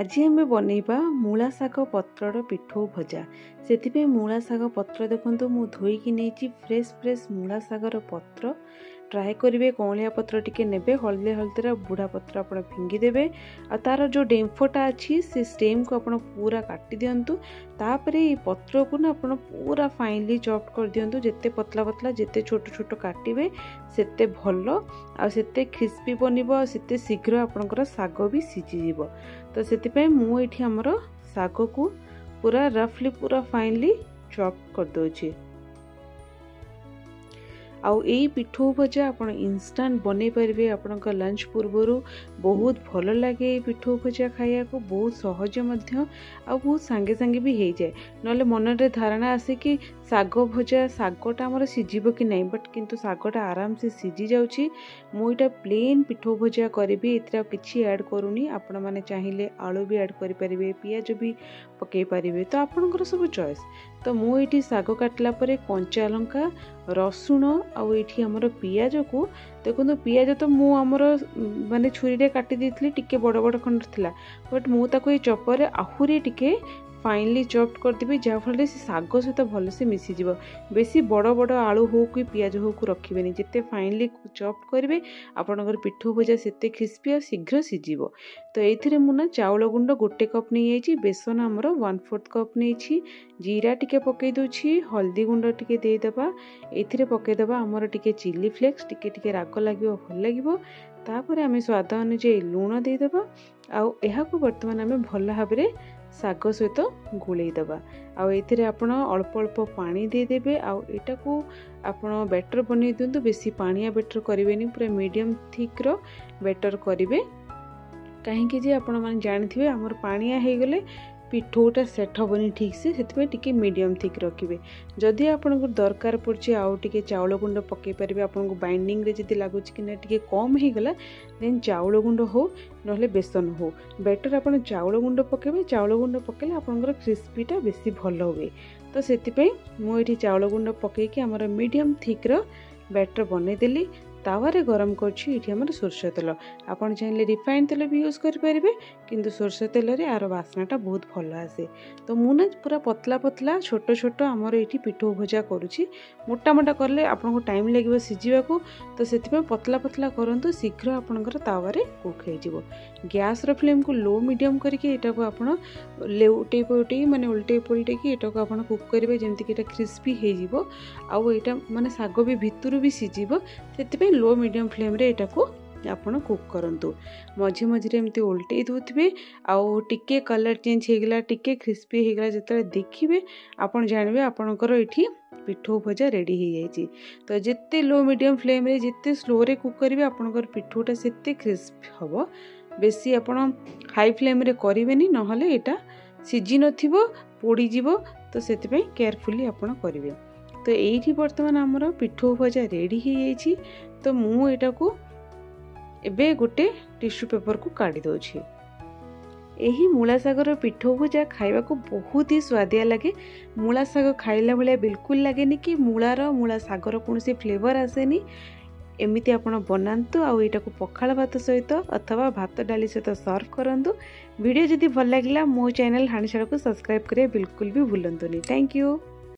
आज आम बनइबा मूला शाग पत्रर पिठौ भजा। से मूला शाग पत्र देखो मु धोईकी नहीं फ्रेश फ्रेश मूला शागर पत्र ट्राए करेंगे। कौलिया पत्र टिके नेबे हल्दी हल्दीरा बुढ़ा पत्र आप फिंगिदेवे आ तार जो डेम्फटा अच्छी से स्टेम को आप पूरा काटी दिंतु। तापर ये पत्र को ना आप पूरा फाइनली चॉप कर दिंतु। जिते पतला पतला जिते छोट छोट काटिबे सेते भल आते क्रिस्पी बनइबो सेते शीघ्र आपणकर शाग भी सीझीजिवो। तो से मुझे आमर शाग को पूरा रफली पूरा फाइनली चॉप कर दोची। आउ यही पिठौ भजा आप इंस्टांट बनै पारे। आपण लंच पूर्वर बहुत भल लगे पिठौ भजा खाया को, बहुत सहज बहुत सांगे सांगे भी हो जाए। ना मन रे धारणा आसे कि शाग भजा शागटा आमर सीझिबो कि नहीं, बट किंतु शागटा आराम से सीझी जाउची। मुइटा प्लेन पिठौ भजा करेबी, एतरा किछि ऐड करूनी। आपण माने चाहिए आलू भी ऐड करि परिबे, पियाज भी पकई पारिबे, तो आपणकर सब चॉइस। तो मु एठी शाग काटला परे कंचा लंका रसुण आउ एठी हमर पियाज को देखो। पियाज तो मु हमर माने छुरी रे काटी देथली, टिके बड़ बड़ खंड थिला, बट मु ताको ए चॉपर रे आहुरी टिके फाइनली चॉप कर देबी, जहाँ फल से शाग सहित भल से मिसीज। बेसी बड़ बड़ आलू हो कि पियाज हो को रखिबेनी, जिते फाइनली चॉप करेंगे आपणकर पिठौ भजा सेते क्रिस्पी और शीघ्र सीझिब। तो ये मुना चाउल गुंड 1 कप नहीं जाइए, बेसन आमर 1/4 कप नहीं, जीरा टिके पकई दूची, हल्दी गुंड टिके देदेबा, एथिरे पकईदेबा आमर टिके चिली फ्लेक्स, टिके टिके राग लगे भल लगे। तापर आम स्वाद अनुसार लुण देदेबा आउ एहाकु वर्तमान आम भल भाव में शाग सहित गोलैदेबा। आउ एथिरे आपण अल्प अल्प पानी देदेबे। आउ एटा को आपण बैटर बनै दिंतु, बेसी पानिया बैटर करेंगे, पूरा मीडियम थिक रो बैटर करेंगे। कहीं जे आपण माने जानिथिबे हमर पानिया हे गले पिठौटा सेट हेनी ठीक से टिके मीडियम थिक रखिए। जदि आपको दरकार पड़े आउ टिके चाउल गुंड पकई पारे, आपको बाइंडिंग रे जदि लगुच कि टिके कम हो गला देन चाउल गुंड हो ना बेसन हो बेटर आप चाउल गुंड पकेबे। चाउल गुंड पकेले आपंकर क्रिस्पीटा बेसी भल हुए। तो से मुझे चाउल गुंड पकईकि आमर मीडियम थिक रो बैटर बनईदेली। तावारे गरम करमर सोरष तेल, आपड़ चाहिए रिफाइंड तेल भी यूज करेंगे, किंतु सोरष तेल रे आर बास्नाटा बहुत भल आसे। तो मुझे पूरा पतला पतला छोट छोट आमर ये पिठौ भजा करुँची। मोटा मोटा कले आपको टाइम लगे सीझा को, तो से पतला पतला करूँ, शीघ्र आपंकर तावारे कुक हो। गैस फ्लेम को लो मीडियम करके आप उल्टे पुल्टे माने उल्टे पुल्टे कि एटा को आप कुक करेंगे, जमीक ये क्रिस्पी हो माने शाग भी भितर भी सीझिब। से लो मीडियम फ्लेम रे एटा को आपण कुक करंतु। मझे मझे एमती उल्टे दूथे आउ टिके कलर चेंज हो गला, टिके क्रिस्पी हो गला, जिते देखिए आपन जानबे आपणकर ये पिठौ भजा रेडी हो जाइए। तो जिते लो मीडियम फ्लेम रे जिते स्लो रे कुक करेंगे आपणकर पिठौटा सेते क्रिस्पी हम। बेसी आपण हाई फ्लेम रे करेंगे, ना यहाँ सीझी नथिबो पोड़ीजिवो। तो से केयरफुली आपण करेंगे। तो ये बर्तमान आमर पिठौ भजा रेडी हो जाइए। तो मु एटा को एबे गोटे टिश्यू पेपर को काढ़ी दौछि। यही मूला शागर पिठौ भजा खाइबा को बहुत ही स्वादिया लगे। मूला शाग खाइला भाया बिल्कुल लगेनि कि मूला शागर कौन से फ्लेवर आसेनी। एमिति आपण बनातु आउ एटा को पखाल भात सहित अथवा भात डाली सहित सर्व करंतु। वीडियो जदि भल लगिला मो चैनल हाणीशाला को सब्सक्राइब करे बिल्कुल भी भूलंतुनी। Thank you.